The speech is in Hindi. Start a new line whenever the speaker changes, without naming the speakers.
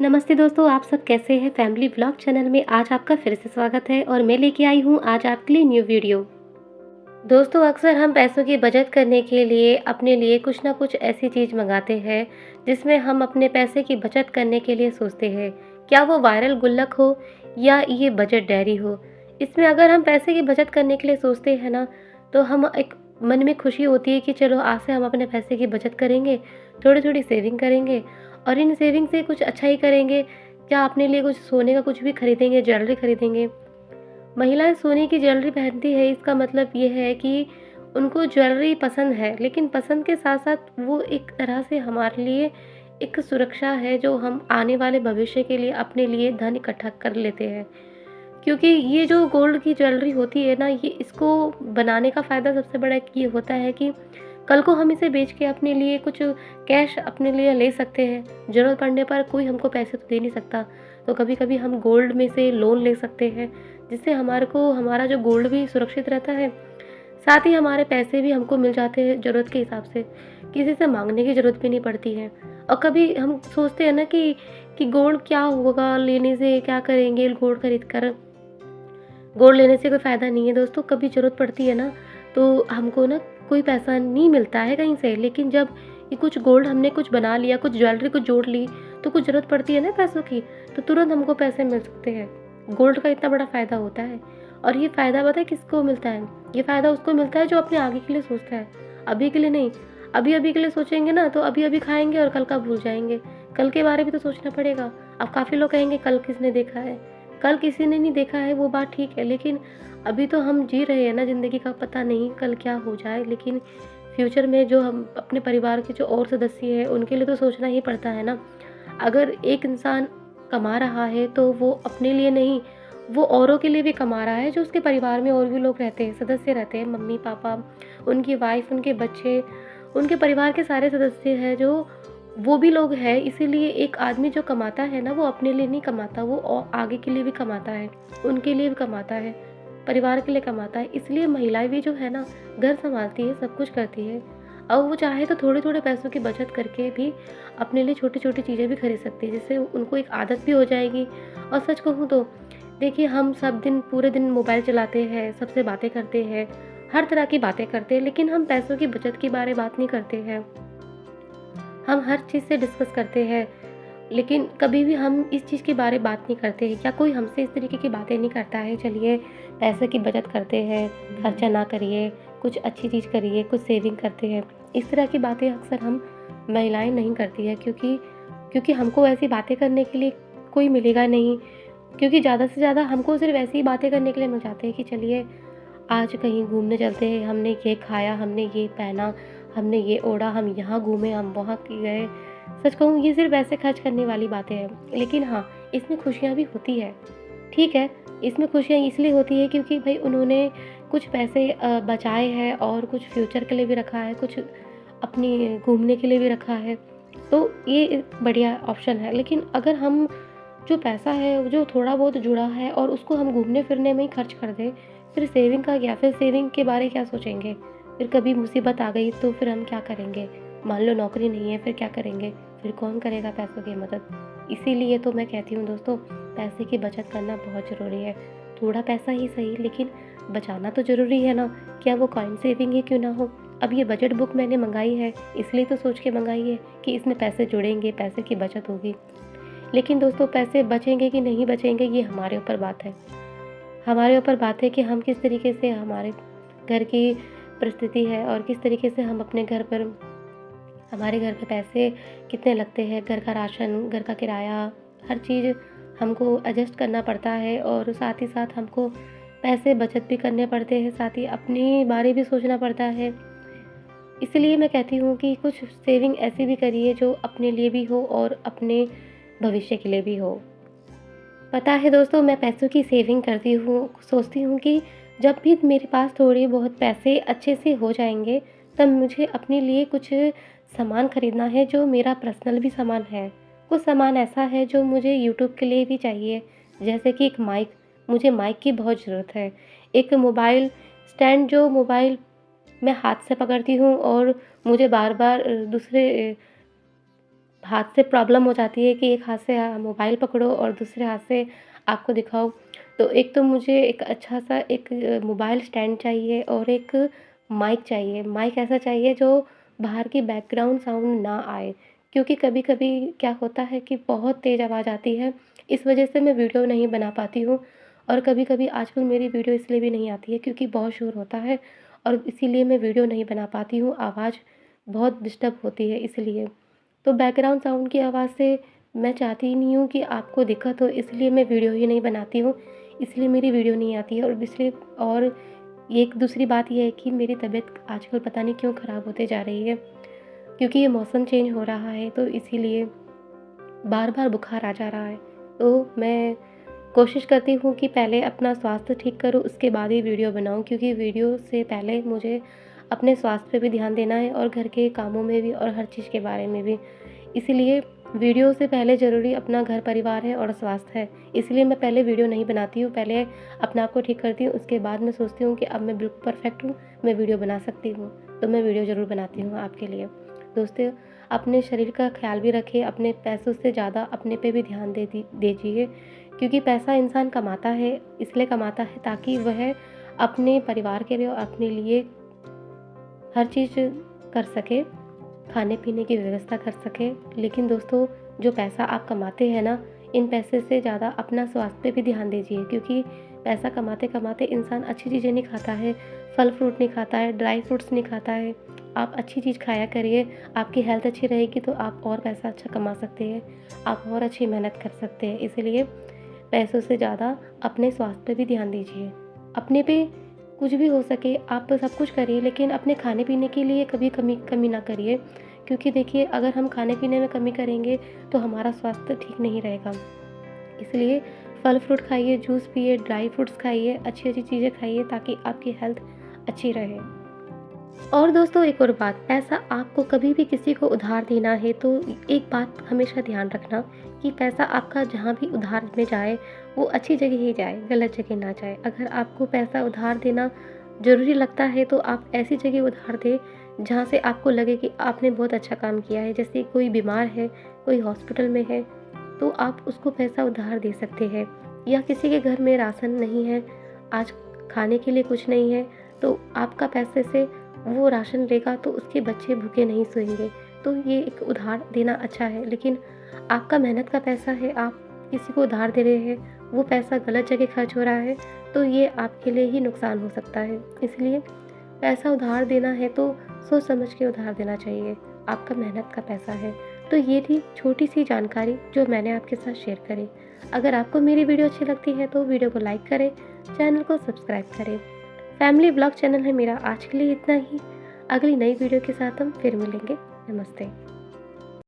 नमस्ते दोस्तों, आप सब कैसे हैं? फैमिली व्लॉग चैनल में आज आपका फिर से स्वागत है और मैं लेके आई हूँ आज आपके लिए न्यू वीडियो। दोस्तों, अक्सर हम पैसों की बचत करने के लिए अपने लिए कुछ ना कुछ ऐसी चीज़ मंगाते हैं जिसमें हम अपने पैसे की बचत करने के लिए सोचते हैं। क्या वो वायरल गुल्लक हो या ये बजट डायरी हो। इसमें अगर हम पैसे की बचत करने के लिए सोचते हैं ना, तो हम एक मन में खुशी होती है कि चलो आज से हम अपने पैसे की बचत करेंगे, थोड़ी-थोड़ी सेविंग करेंगे और इन सेविंग से कुछ अच्छा ही करेंगे। क्या अपने लिए कुछ सोने का कुछ भी खरीदेंगे, ज्वेलरी खरीदेंगे। महिलाएँ सोने की ज्वेलरी पहनती है, इसका मतलब ये है कि उनको ज्वेलरी पसंद है, लेकिन पसंद के साथ-साथ वो एक तरह से हमारे लिए एक सुरक्षा है जो हम आने वाले भविष्य के लिए अपने लिए धन इकट्ठा कर लेते हैं। क्योंकि ये जो गोल्ड की ज्वेलरी होती है ना, ये इसको बनाने का फ़ायदा सबसे बड़ा ये होता है कि कल को हम इसे बेच के अपने लिए कुछ कैश अपने लिए ले सकते हैं। ज़रूरत पड़ने पर कोई हमको पैसे तो दे नहीं सकता, तो कभी-कभी हम गोल्ड में से लोन ले सकते हैं, जिससे हमारे को हमारा जो गोल्ड भी सुरक्षित रहता है, साथ ही हमारे पैसे भी हमको मिल जाते हैं ज़रूरत के हिसाब से। किसी से माँगने की ज़रूरत भी नहीं पड़ती है। और कभी हम सोचते हैं ना कि गोल्ड क्या होगा लेने से, क्या करेंगे गोल्ड खरीद कर? गोल्ड लेने से कोई फ़ायदा नहीं है दोस्तों, कभी ज़रूरत पड़ती है ना, तो हमको ना कोई पैसा नहीं मिलता है कहीं से, लेकिन जब ये कुछ गोल्ड हमने कुछ बना लिया, कुछ ज्वेलरी कुछ जोड़ ली, तो कुछ ज़रूरत पड़ती है ना पैसों की, तो तुरंत हमको पैसे मिल सकते हैं। गोल्ड का इतना बड़ा फ़ायदा होता है और ये फ़ायदा पता है किसको मिलता है? ये फ़ायदा उसको मिलता है जो अपने आगे के लिए सोचता है, अभी के लिए नहीं। अभी-अभी के लिए सोचेंगे ना, तो अभी-अभी खाएँगे और कल का भूल जाएँगे। कल के बारे में तो सोचना पड़ेगा। अब काफ़ी लोग कहेंगे कल किसने देखा है? कल किसी ने नहीं देखा है वो बात ठीक है, लेकिन अभी तो हम जी रहे हैं ना ज़िंदगी का, पता नहीं कल क्या हो जाए। लेकिन फ्यूचर में जो हम अपने परिवार के जो और सदस्य हैं उनके लिए तो सोचना ही पड़ता है ना। अगर एक इंसान कमा रहा है तो वो अपने लिए नहीं, वो औरों के लिए भी कमा रहा है, जो उसके परिवार में और भी लोग रहते हैं, सदस्य रहते हैं, मम्मी-पापा, उनकी वाइफ़, उनके बच्चे, उनके परिवार के सारे सदस्य हैं जो वो भी लोग हैं। इसीलिए एक आदमी जो कमाता है ना, वो अपने लिए नहीं कमाता, वो आगे के लिए भी कमाता है, उनके लिए भी कमाता है, परिवार के लिए कमाता है। इसलिए महिलाएँ भी जो है ना, घर सँभालती है, सब कुछ करती है। अब वो चाहे तो थोड़े-थोड़े पैसों की बचत करके भी अपने लिए छोटी-छोटी चीज़ें भी खरीद सकती है, जिससे उनको एक आदत भी हो जाएगी। और सच कहूँ तो देखिए, हम सब दिन पूरे दिन मोबाइल चलाते हैं, सबसे बातें करते हैं, हर तरह की बातें करते हैं, लेकिन हम पैसों की बचत के बारे बात नहीं करते हैं। हम हर चीज़ से डिस्कस करते हैं, लेकिन कभी भी हम इस चीज़ के बारे बात नहीं करते हैं। क्या कोई हमसे इस तरीके की बातें नहीं करता है, चलिए पैसे की बचत करते हैं, खर्चा ना करिए, कुछ अच्छी चीज़ करिए, कुछ सेविंग करते हैं। इस तरह की बातें अक्सर हम महिलाएँ नहीं करती हैं, क्योंकि क्योंकि हमको ऐसी बातें करने के लिए कोई मिलेगा नहीं। क्योंकि ज़्यादा से ज़्यादा हमको सिर्फ़ ऐसी ही बातें करने के लिए मिल जाते हैं कि चलिए आज कहीं घूमने चलते हैं, हमने ये खाया, हमने ये पहना, हमने ये ओढ़ा, हम यहाँ घूमे, हम वहाँ गए। सच कहूँ ये सिर्फ़ ऐसे खर्च करने वाली बातें हैं। लेकिन हाँ, इसमें खुशियाँ भी होती है। ठीक है, इसमें खुशियाँ इसलिए होती है क्योंकि भई उन्होंने कुछ पैसे बचाए हैं और कुछ फ्यूचर के लिए भी रखा है, कुछ अपनी घूमने के लिए भी रखा है। तो ये एक बढ़िया ऑप्शन है। लेकिन अगर हम जो पैसा है, जो थोड़ा बहुत जुड़ा है और उसको हम घूमने-फिरने में ही खर्च कर दें, फिर सेविंग का क्या? फिर सेविंग के बारे क्या सोचेंगे? फिर कभी मुसीबत आ गई तो फिर हम क्या करेंगे? मान लो नौकरी नहीं है, फिर क्या करेंगे? फिर कौन करेगा पैसों की मदद? इसीलिए तो मैं कहती हूँ दोस्तों, पैसे की बचत करना बहुत ज़रूरी है। थोड़ा पैसा ही सही, लेकिन बचाना तो ज़रूरी है ना, क्या वो कॉइन सेविंग ही क्यों ना हो? अब ये बजट बुक मैंने मँगाई है, इसलिए तो सोच के मँगाई है कि इसमें पैसे जुड़ेंगे, पैसे की बचत होगी। लेकिन दोस्तों, पैसे बचेंगे कि नहीं बचेंगे ये हमारे ऊपर बात है। हमारे ऊपर बात है कि हम किस तरीके से हमारे घर की परिस्थिति है और किस तरीके से हम अपने घर पर हमारे घर पे पैसे कितने लगते हैं, घर का राशन, घर का किराया, हर चीज़ हमको एडजस्ट करना पड़ता है और साथ ही साथ हमको पैसे बचत भी करने पड़ते हैं, साथ ही अपनी बारे भी सोचना पड़ता है। इसलिए मैं कहती हूँ कि कुछ सेविंग ऐसी भी करिए जो अपने लिए भी हो और अपने भविष्य के लिए भी हो। पता है दोस्तों, मैं पैसों की सेविंग करती हूँ, सोचती हूँ कि जब भी मेरे पास थोड़े बहुत पैसे अच्छे से हो जाएँगे, तब मुझे अपने लिए कुछ सामान खरीदना है जो मेरा पर्सनल भी सामान है। कुछ सामान ऐसा है जो मुझे यूट्यूब के लिए भी चाहिए, जैसे कि एक माइक, मुझे माइक की बहुत ज़रूरत है। एक मोबाइल स्टैंड, जो मोबाइल मैं हाथ से पकड़ती हूँ और मुझे बार-बार दूसरे हाथ से प्रॉब्लम हो जाती है कि एक हाथ से मोबाइल पकड़ो और दूसरे हाथ से आपको दिखाओ। तो एक तो मुझे एक अच्छा-सा एक मोबाइल स्टैंड चाहिए और एक माइक चाहिए। माइक ऐसा चाहिए जो बाहर की बैकग्राउंड साउंड ना आए, क्योंकि कभी-कभी क्या होता है कि बहुत तेज़ आवाज़ आती है, इस वजह से मैं वीडियो नहीं बना पाती हूँ। और कभी-कभी आजकल मेरी वीडियो इसलिए भी नहीं आती है क्योंकि बहुत शोर होता है और इसीलिए मैं वीडियो नहीं बना पाती हूँ, आवाज़ बहुत डिस्टर्ब होती है इसलिए। तो बैकग्राउंड साउंड की आवाज़ से मैं चाहती ही नहीं हूँ कि आपको दिक्कत हो, इसलिए मैं वीडियो ही नहीं बनाती हूँ, इसलिए मेरी वीडियो नहीं आती है। और इसलिए और एक दूसरी बात ये है कि मेरी तबीयत आजकल पता नहीं क्यों ख़राब होते जा रही है, क्योंकि ये मौसम चेंज हो रहा है तो इसीलिए बार-बार बुखार आ जा रहा है। तो मैं कोशिश करती हूँ कि पहले अपना स्वास्थ्य ठीक करूँ, उसके बाद ही वीडियो बनाऊँ, क्योंकि वीडियो से पहले मुझे अपने स्वास्थ्य पे भी ध्यान देना है और घर के कामों में भी और हर चीज़ के बारे में भी। इसीलिए वीडियो से पहले ज़रूरी अपना घर परिवार है और स्वास्थ्य है। इसलिए मैं पहले वीडियो नहीं बनाती हूँ, पहले अपने आप को ठीक करती हूँ, उसके बाद मैं सोचती हूँ कि अब मैं बिल्कुल परफ़ेक्ट हूँ, मैं वीडियो बना सकती हूँ, तो मैं वीडियो ज़रूर बनाती हूँ आपके लिए। दोस्तों, अपने शरीर का ख़्याल भी रखें, अपने पैसों से ज़्यादा अपने पे भी ध्यान दीजिए, क्योंकि पैसा इंसान कमाता है, इसलिए कमाता है ताकि वह अपने परिवार के लिए और अपने लिए हर चीज़ कर सके, खाने-पीने की व्यवस्था कर सके। लेकिन दोस्तों, जो पैसा आप कमाते हैं ना, इन पैसे से ज़्यादा अपना स्वास्थ्य पे भी ध्यान दीजिए, क्योंकि पैसा कमाते-कमाते इंसान अच्छी चीज़ें नहीं खाता है, फल-फ्रूट नहीं खाता है, ड्राई फ्रूट्स नहीं खाता है। आप अच्छी चीज़ खाया करिए, आपकी हेल्थ अच्छी रहेगी तो आप और पैसा अच्छा कमा सकते हैं, आप और अच्छी मेहनत कर सकते हैं। इसीलिए पैसों से ज़्यादा अपने स्वास्थ्य पे भी ध्यान दीजिए। अपने पे कुछ भी हो सके आप सब कुछ करिए, लेकिन अपने खाने-पीने के लिए कभी कमी कमी ना करिए, क्योंकि देखिए अगर हम खाने-पीने में कमी करेंगे तो हमारा स्वास्थ्य ठीक नहीं रहेगा। इसलिए फल-फ्रूट खाइए, जूस पिए, ड्राई फ्रूट्स खाइए, अच्छी-अच्छी चीज़ें खाइए ताकि आपकी हेल्थ अच्छी रहे। और दोस्तों, एक और बात, पैसा आपको कभी भी किसी को उधार देना है तो एक बात हमेशा ध्यान रखना कि पैसा आपका जहाँ भी उधार में जाए वो अच्छी जगह ही जाए, गलत जगह ना जाए। अगर आपको पैसा उधार देना ज़रूरी लगता है तो आप ऐसी जगह उधार दें जहाँ से आपको लगे कि आपने बहुत अच्छा काम किया है। जैसे कोई बीमार है, कोई हॉस्पिटल में है, तो आप उसको पैसा उधार दे सकते हैं। या किसी के घर में राशन नहीं है, आज खाने के लिए कुछ नहीं है, तो आपका पैसे से वो राशन लेगा तो उसके बच्चे भूखे नहीं सोएंगे। तो ये एक उधार देना अच्छा है, लेकिन आपका मेहनत का पैसा है, आप किसी को उधार दे रहे हैं, वो पैसा गलत जगह खर्च हो रहा है, तो ये आपके लिए ही नुकसान हो सकता है। इसलिए पैसा उधार देना है तो सोच समझ के उधार देना चाहिए, आपका मेहनत का पैसा है। तो ये थी छोटी-सी जानकारी जो मैंने आपके साथ शेयर करी। अगर आपको मेरी वीडियो अच्छी लगती है तो वीडियो को लाइक करें, चैनल को सब्सक्राइब करें। फैमिली व्लॉग चैनल है मेरा, आज के लिए इतना ही। अगली नई वीडियो के साथ हम फिर मिलेंगे। नमस्ते।